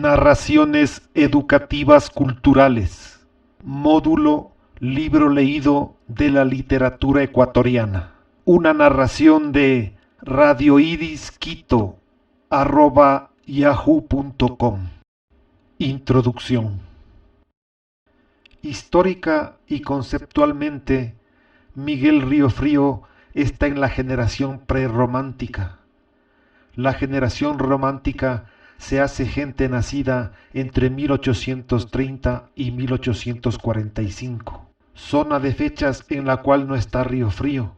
Narraciones educativas culturales. Módulo Libro leído de la literatura ecuatoriana. Una narración de radioirisquito@yahoo.com. Introducción. Histórica y conceptualmente, Miguel Riofrío está en la generación prerromántica. La generación romántica se hace gente nacida entre 1830 y 1845, zona de fechas en la cual no está Riofrío,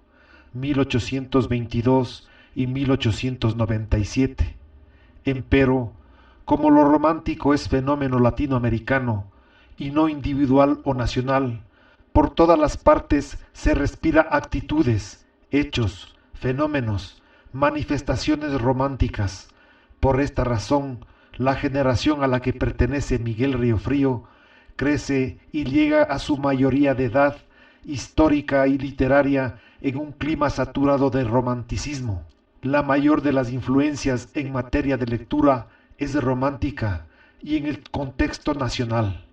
1822 y 1897. Empero, como lo romántico es fenómeno latinoamericano y no individual o nacional, por todas las partes se respira actitudes, hechos, fenómenos, manifestaciones románticas. Por esta razón, la generación a la que pertenece Miguel Riofrío crece y llega a su mayoría de edad histórica y literaria en un clima saturado de romanticismo. La mayor de las influencias en materia de lectura es romántica y en el contexto nacional.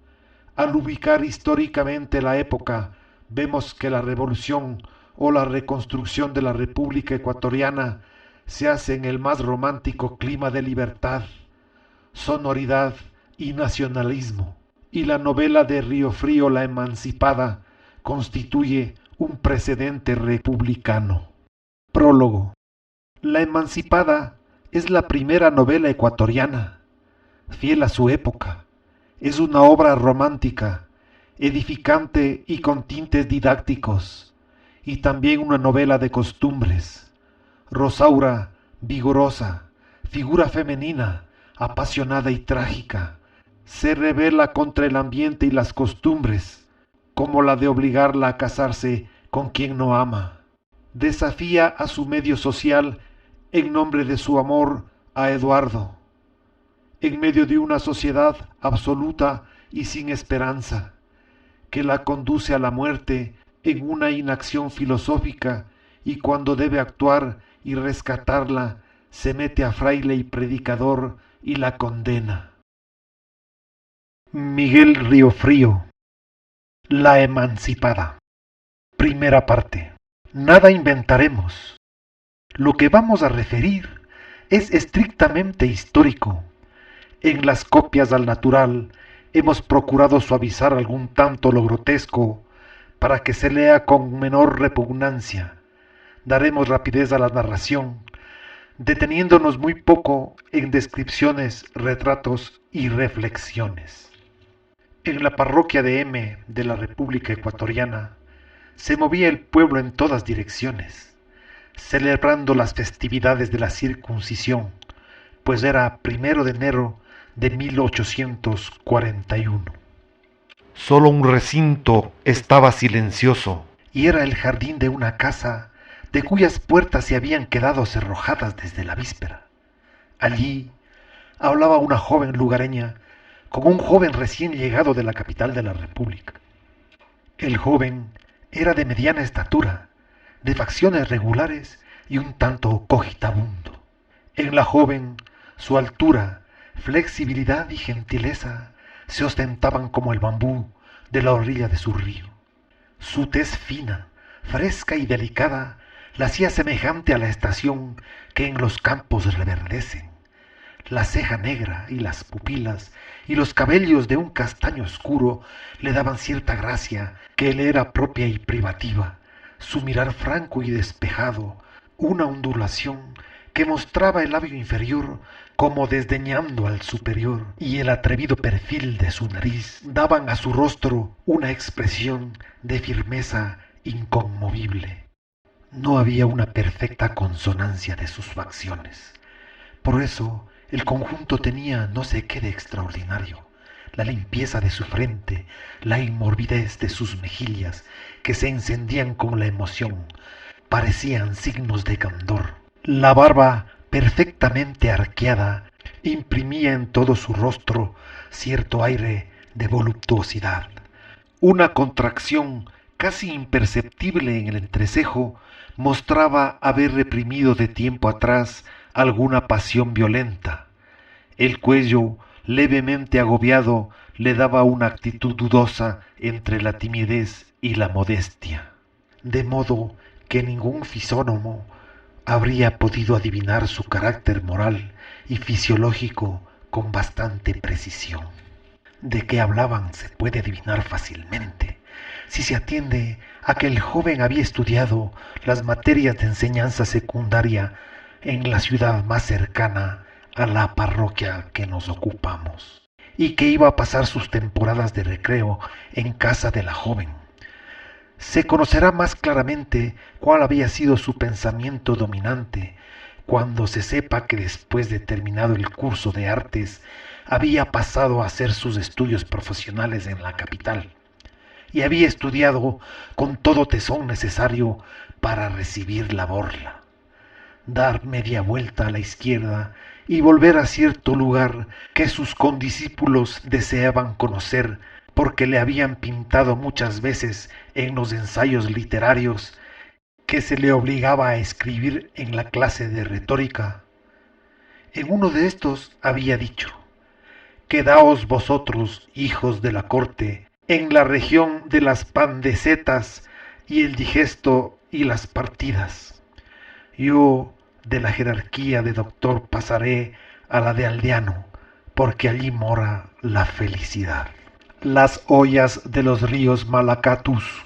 Al ubicar históricamente la época, vemos que la revolución o la reconstrucción de la República Ecuatoriana se hace en el más romántico clima de libertad, sonoridad y nacionalismo, y la novela de Riofrío La Emancipada constituye un precedente republicano. Prólogo. La Emancipada es la primera novela ecuatoriana, fiel a su época. Es una obra romántica, edificante y con tintes didácticos, y también una novela de costumbres. Rosaura, vigorosa, figura femenina, apasionada y trágica, se rebela contra el ambiente y las costumbres, como la de obligarla a casarse con quien no ama. Desafía a su medio social en nombre de su amor a Eduardo, en medio de una sociedad absoluta y sin esperanza, que la conduce a la muerte en una inacción filosófica, y cuando debe actuar y rescatarla, se mete a fraile y predicador y la condena. Miguel Riofrío, La Emancipada. Primera parte. Nada inventaremos. Lo que vamos a referir es estrictamente histórico. En las copias al natural hemos procurado suavizar algún tanto lo grotesco para que se lea con menor repugnancia. Daremos rapidez a la narración, deteniéndonos muy poco en descripciones, retratos y reflexiones. En la parroquia de M de la República Ecuatoriana se movía el pueblo en todas direcciones, celebrando las festividades de la circuncisión, pues era 1 de enero de 1841. Solo un recinto estaba silencioso, y era el jardín de una casa de cuyas puertas se habían quedado cerrojadas desde la víspera. Allí hablaba una joven lugareña con un joven recién llegado de la capital de la República. El joven era de mediana estatura, de facciones regulares y un tanto cogitabundo. En la joven, su altura, flexibilidad y gentileza se ostentaban como el bambú de la orilla de su río. Su tez fina, fresca y delicada la hacía semejante a la estación que en los campos reverdecen. La ceja negra y las pupilas y los cabellos de un castaño oscuro le daban cierta gracia que le era propia y privativa. Su mirar franco y despejado, una ondulación que mostraba el labio inferior como desdeñando al superior, y el atrevido perfil de su nariz daban a su rostro una expresión de firmeza inconmovible. No había una perfecta consonancia de sus facciones. Por eso el conjunto tenía no sé qué de extraordinario: la limpieza de su frente, la inmorbidez de sus mejillas, que se encendían con la emoción, parecían signos de candor. La barba, perfectamente arqueada, imprimía en todo su rostro cierto aire de voluptuosidad. Una contracción casi imperceptible en el entrecejo mostraba haber reprimido de tiempo atrás alguna pasión violenta. El cuello levemente agobiado, le daba una actitud dudosa entre la timidez y la modestia, de modo que ningún fisónomo habría podido adivinar su carácter moral y fisiológico con bastante precisión. De qué hablaban se puede adivinar fácilmente, si se atiende a que el joven había estudiado las materias de enseñanza secundaria en la ciudad más cercana a la parroquia que nos ocupamos, y que iba a pasar sus temporadas de recreo en casa de la joven. Se conocerá más claramente cuál había sido su pensamiento dominante cuando se sepa que después de terminado el curso de artes había pasado a hacer sus estudios profesionales en la capital y había estudiado con todo tesón necesario para recibir la borla, dar media vuelta a la izquierda y volver a cierto lugar que sus condiscípulos deseaban conocer porque le habían pintado muchas veces en los ensayos literarios que se le obligaba a escribir en la clase de retórica. En uno de estos había dicho: «Quedaos vosotros, hijos de la corte, en la región de las pandecetas y el digesto y las partidas. Yo de la jerarquía de doctor pasaré a la de aldeano, porque allí mora la felicidad». Las ollas de los ríos Malacatus,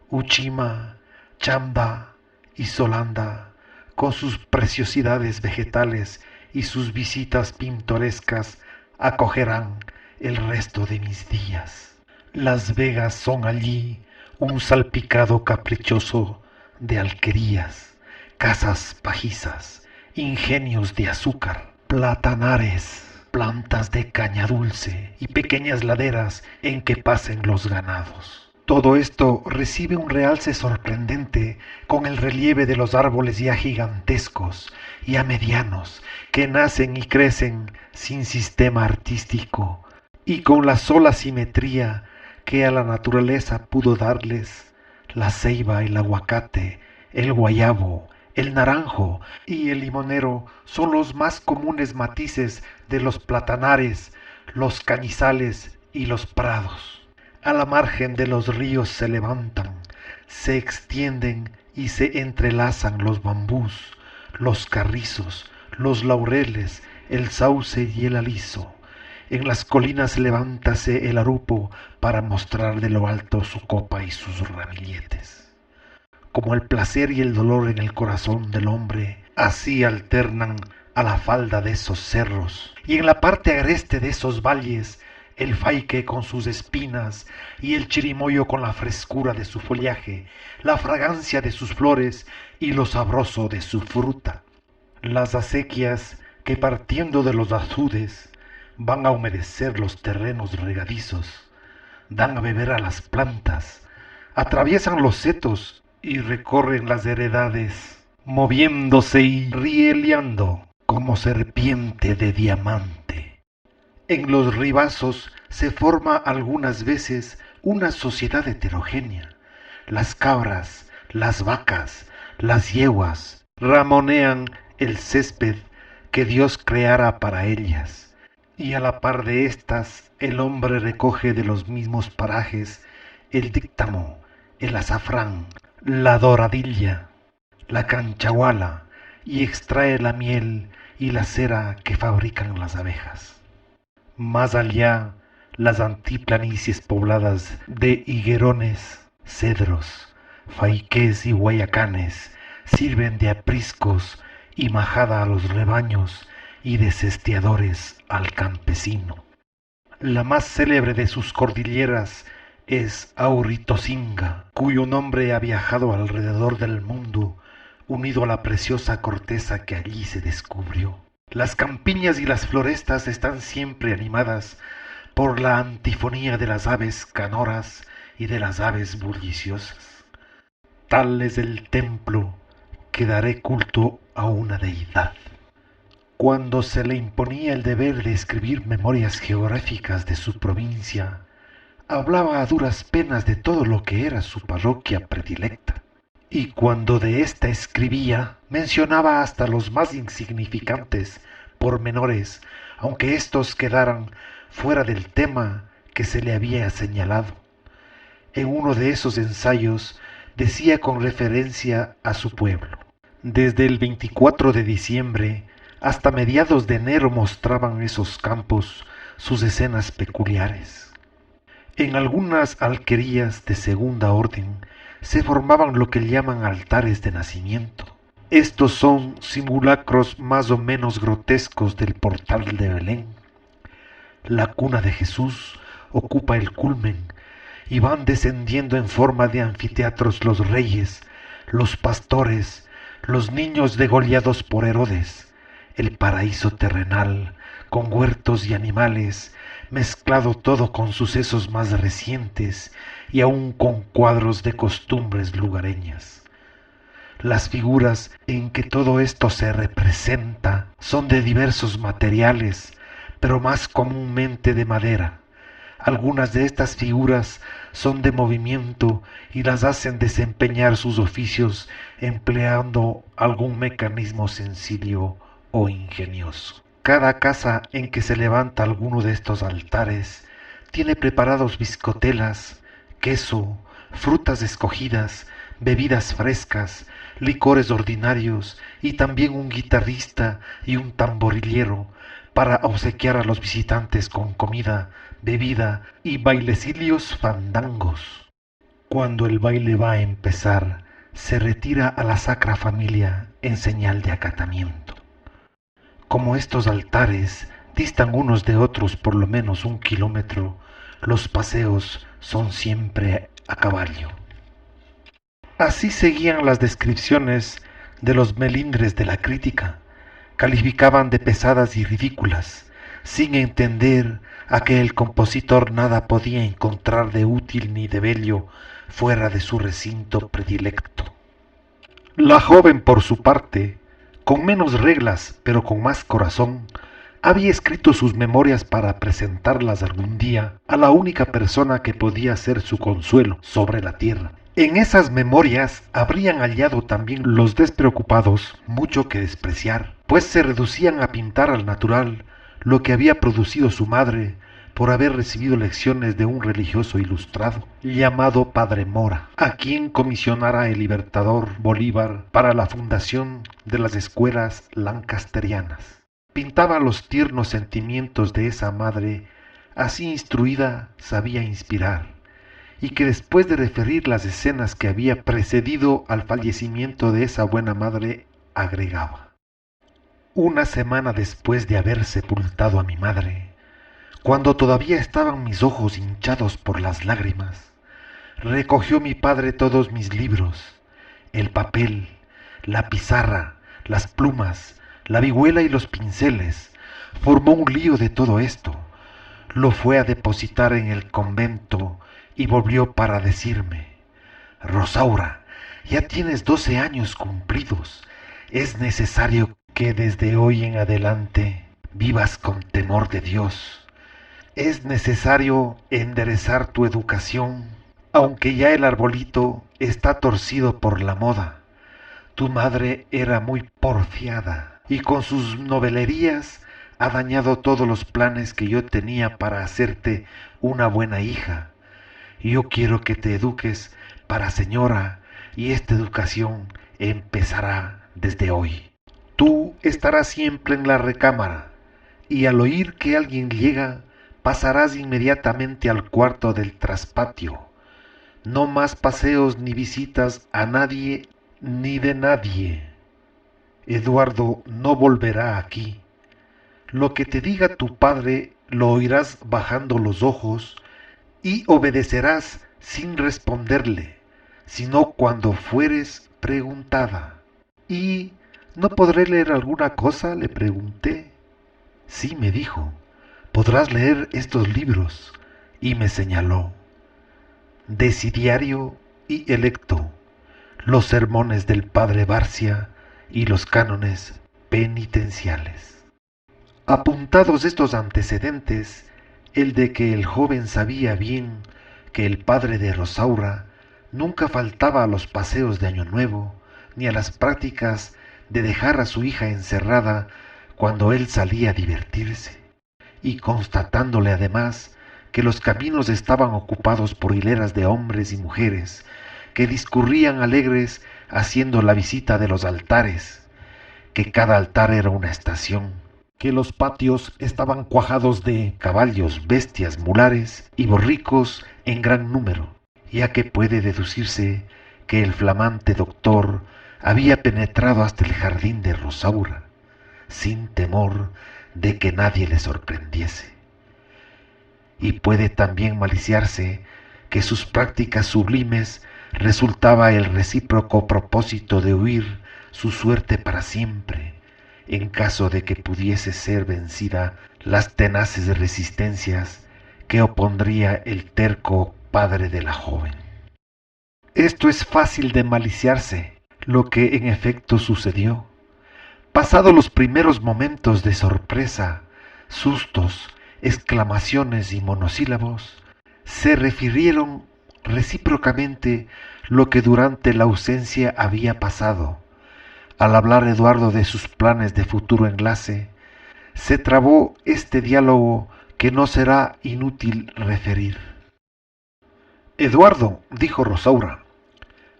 Uchima, Chamba y Solanda, con sus preciosidades vegetales y sus visitas pintorescas, acogerán el resto de mis días. Las vegas son allí un salpicado caprichoso de alquerías, casas pajizas, ingenios de azúcar, platanares, plantas de caña dulce y pequeñas laderas en que pasen los ganados. Todo esto recibe un realce sorprendente con el relieve de los árboles ya gigantescos, ya medianos, que nacen y crecen sin sistema artístico y con la sola simetría que a la naturaleza pudo darles la ceiba, el aguacate, el guayabo, el naranjo y el limonero son los más comunes matices de los platanares, los cañizales y los prados. A la margen de los ríos se levantan, se extienden y se entrelazan los bambús, los carrizos, los laureles, el sauce y el aliso. En las colinas levántase el arupo para mostrar de lo alto su copa y sus ramilletes. Como el placer y el dolor en el corazón del hombre, así alternan a la falda de esos cerros, y en la parte agreste de esos valles, el faique con sus espinas y el chirimoyo con la frescura de su follaje, la fragancia de sus flores y lo sabroso de su fruta. Las acequias que partiendo de los azudes van a humedecer los terrenos regadizos, dan a beber a las plantas, atraviesan los setos y recorren las heredades, moviéndose y rieleando como serpiente de diamante. En los ribazos se forma algunas veces una sociedad heterogénea. Las cabras, las vacas, las yeguas ramonean el césped que Dios creara para ellas, y a la par de éstas el hombre recoge de los mismos parajes el díctamo, el azafrán, la doradilla, la canchaguala, y extrae la miel y la cera que fabrican las abejas. Más allá, las antiplanicies pobladas de higuerones, cedros, faiqués y guayacanes sirven de apriscos y majada a los rebaños y de sesteadores al campesino. La más célebre de sus cordilleras es Auritosinga, cuyo nombre ha viajado alrededor del mundo, unido a la preciosa corteza que allí se descubrió. Las campiñas y las florestas están siempre animadas por la antifonía de las aves canoras y de las aves bulliciosas. Tal es el templo que daré culto a una deidad. Cuando se le imponía el deber de escribir memorias geográficas de su provincia, hablaba a duras penas de todo lo que era su parroquia predilecta, y cuando de ésta escribía, mencionaba hasta los más insignificantes pormenores, aunque éstos quedaran fuera del tema que se le había señalado. En uno de esos ensayos decía con referencia a su pueblo: desde el 24 de diciembre hasta mediados de enero mostraban esos campos sus escenas peculiares. En algunas alquerías de segunda orden se formaban lo que llaman altares de nacimiento. Estos son simulacros más o menos grotescos del portal de Belén. La cuna de Jesús ocupa el culmen y van descendiendo en forma de anfiteatros los reyes, los pastores, los niños degollados por Herodes, el paraíso terrenal, con huertos y animales, mezclado todo con sucesos más recientes y aún con cuadros de costumbres lugareñas. Las figuras en que todo esto se representa son de diversos materiales, pero más comúnmente de madera. Algunas de estas figuras son de movimiento y las hacen desempeñar sus oficios empleando algún mecanismo sencillo o ingenioso. Cada casa en que se levanta alguno de estos altares tiene preparados bizcotelas, queso, frutas escogidas, bebidas frescas, licores ordinarios y también un guitarrista y un tamborillero para obsequiar a los visitantes con comida, bebida y bailecillos fandangos. Cuando el baile va a empezar, se retira a la Sacra Familia en señal de acatamiento. Como estos altares distan unos de otros por lo menos 1 kilómetro, los paseos son siempre a caballo. Así seguían las descripciones de los melindres de la crítica. Calificaban de pesadas y ridículas, sin entender a que el compositor nada podía encontrar de útil ni de bello fuera de su recinto predilecto. La joven, por su parte, con menos reglas, pero con más corazón, había escrito sus memorias para presentarlas algún día a la única persona que podía ser su consuelo sobre la tierra. En esas memorias habrían hallado también los despreocupados mucho que despreciar, pues se reducían a pintar al natural lo que había producido su madre por haber recibido lecciones de un religioso ilustrado llamado Padre Mora, a quien comisionara el libertador Bolívar para la fundación de las escuelas lancasterianas. Pintaba los tiernos sentimientos de esa madre, así instruida sabía inspirar, y que después de referir las escenas que había precedido al fallecimiento de esa buena madre, agregaba: una semana después de haber sepultado a mi madre, cuando todavía estaban mis ojos hinchados por las lágrimas, recogió mi padre todos mis libros, el papel, la pizarra, las plumas, la vihuela y los pinceles, formó un lío de todo esto, lo fue a depositar en el convento y volvió para decirme: Rosaura, ya tienes 12 años cumplidos, es necesario que desde hoy en adelante vivas con temor de Dios. Es necesario enderezar tu educación, aunque ya el arbolito está torcido por la moda. Tu madre era muy porfiada y con sus novelerías ha dañado todos los planes que yo tenía para hacerte una buena hija. Yo quiero que te eduques para señora y esta educación empezará desde hoy. Tú estarás siempre en la recámara y al oír que alguien llega, pasarás inmediatamente al cuarto del traspatio. No más paseos ni visitas a nadie ni de nadie. Eduardo no volverá aquí. Lo que te diga tu padre lo oirás bajando los ojos y obedecerás sin responderle, sino cuando fueres preguntada. ¿Y no podré leer alguna cosa?, le pregunté. Sí, me dijo, podrás leer estos libros, y me señaló: Desidiario y Electo, los sermones del padre Barcia y los cánones penitenciales. Apuntados estos antecedentes, el de que el joven sabía bien que el padre de Rosaura nunca faltaba a los paseos de Año Nuevo, ni a las prácticas de dejar a su hija encerrada cuando él salía a divertirse, y constatándole además que los caminos estaban ocupados por hileras de hombres y mujeres que discurrían alegres haciendo la visita de los altares, que cada altar era una estación, que los patios estaban cuajados de caballos, bestias, mulares y borricos en gran número, ya que puede deducirse que el flamante doctor había penetrado hasta el jardín de Rosaura, sin temor de que nadie le sorprendiese. Y puede también maliciarse que sus prácticas sublimes resultaba el recíproco propósito de huir su suerte para siempre, en caso de que pudiese ser vencida las tenaces resistencias que opondría el terco padre de la joven. Esto es fácil de maliciarse, lo que en efecto sucedió. Pasados los primeros momentos de sorpresa, sustos, exclamaciones y monosílabos, se refirieron recíprocamente lo que durante la ausencia había pasado. Al hablar Eduardo de sus planes de futuro enlace, se trabó este diálogo que no será inútil referir. Eduardo, dijo Rosaura,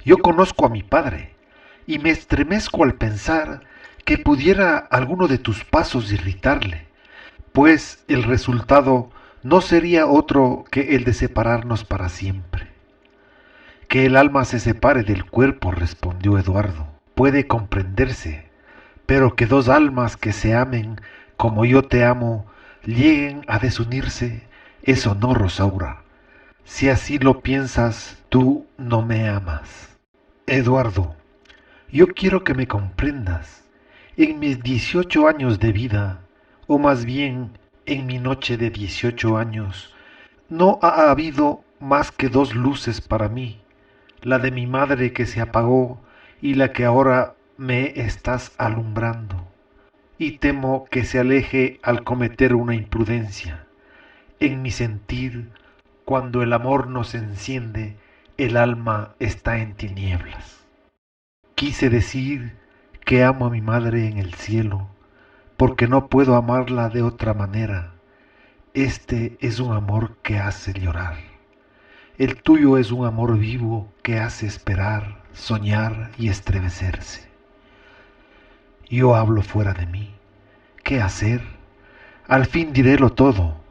yo conozco a mi padre y me estremezco al pensar que pudiera alguno de tus pasos irritarle, pues el resultado no sería otro que el de separarnos para siempre. Que el alma se separe del cuerpo, respondió Eduardo, puede comprenderse, pero que dos almas que se amen como yo te amo lleguen a desunirse, eso no, Rosaura. Si así lo piensas, tú no me amas. Eduardo, yo quiero que me comprendas. En mis 18 años de vida, o más bien en mi noche de 18 años, no ha habido más que dos luces para mí, la de mi madre que se apagó y la que ahora me estás alumbrando. Y temo que se aleje al cometer una imprudencia. En mi sentir, cuando el amor nos enciende, el alma está en tinieblas. Quise decir que amo a mi madre en el cielo, porque no puedo amarla de otra manera. Este es un amor que hace llorar. El tuyo es un amor vivo que hace esperar, soñar y estremecerse. Yo hablo fuera de mí. ¿Qué hacer? Al fin dirélo todo.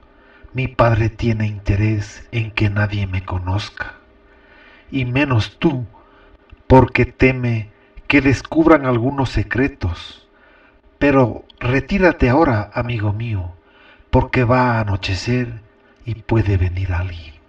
Mi padre tiene interés en que nadie me conozca, y menos tú, porque teme que descubran algunos secretos. Pero retírate ahora, amigo mío, porque va a anochecer y puede venir alguien.